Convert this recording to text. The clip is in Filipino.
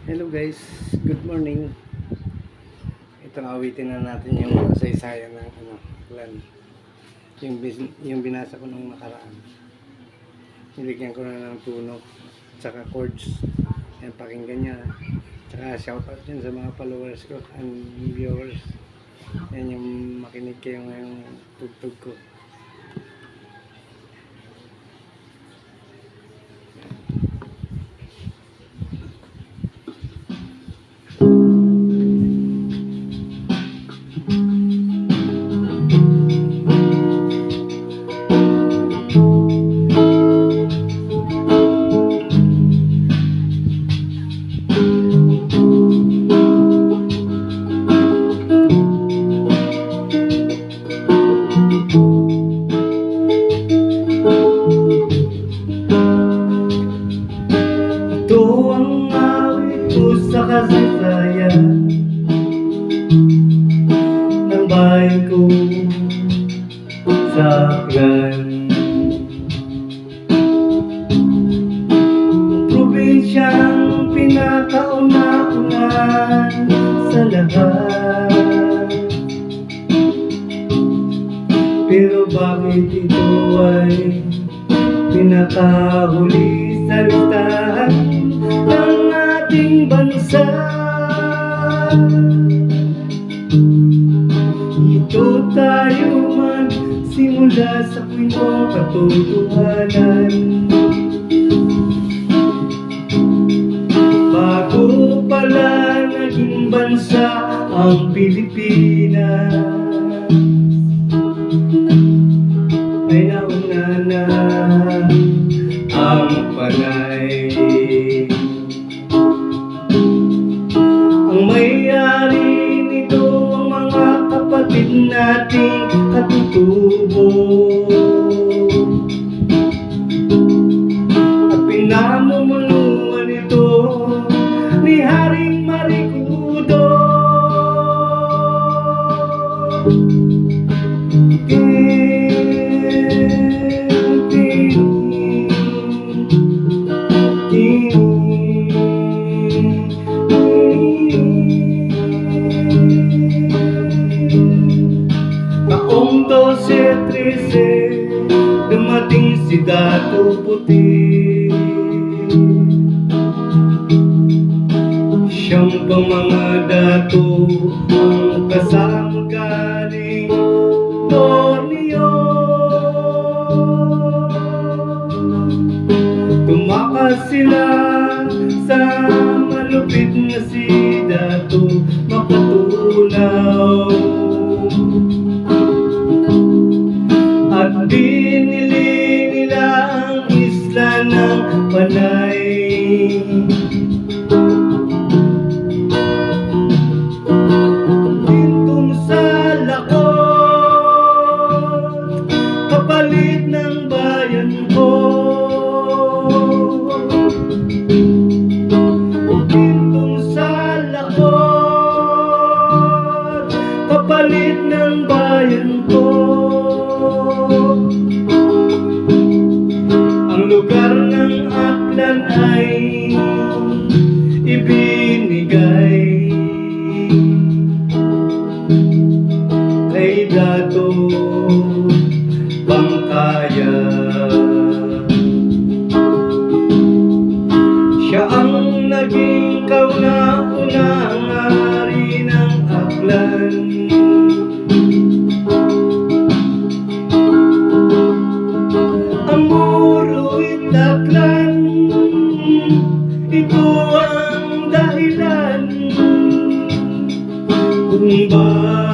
Hello guys, good morning. Ito na, awitin na natin yung kasaysayan ng plan. Yung binasa ko nung nakaraan. Niligyan ko na ng tunog tsaka chords. Yan, pakinggan niya. Tsaka shoutout din sa mga followers ko and viewers. Yan yung makinig kayo ngayong tugtog ko. Ito ang awit ko sa kasaysayan ng bayan ko sa Aklan. Ang probinsyang pinakauna-unan sa lahat. Pero bakit ito ay pinakahuli sa listahan ng ating bansa? Ito tayo magsimula sa kwentong katotohanan. Bago pala naging bansa ang Pilipinas, ay nauna na ang Panay. Ang may-ari nito ang mga kapatid nating katutubo, at pinamumunuan ito ni Haring Marikudo. Taong 12-13, dumating si Dato Puti. Siyang pamangadato ang kasama galing Borneo. Tumakas sila sa malupit na si Dato Makatunaw, at binili nila ang isla ng Panay. Pintong sa lakot, kapalit ng bayan ko. Pintong sa lakot, kapalit ng bayan ko. Ang lugar ng Aklan ay ibinigay kay Dato Bangkaya. Siya ang naging kauna-unahang hari ng Aklan. Ang Muruit Aklan, ito ang dahilan kung bakit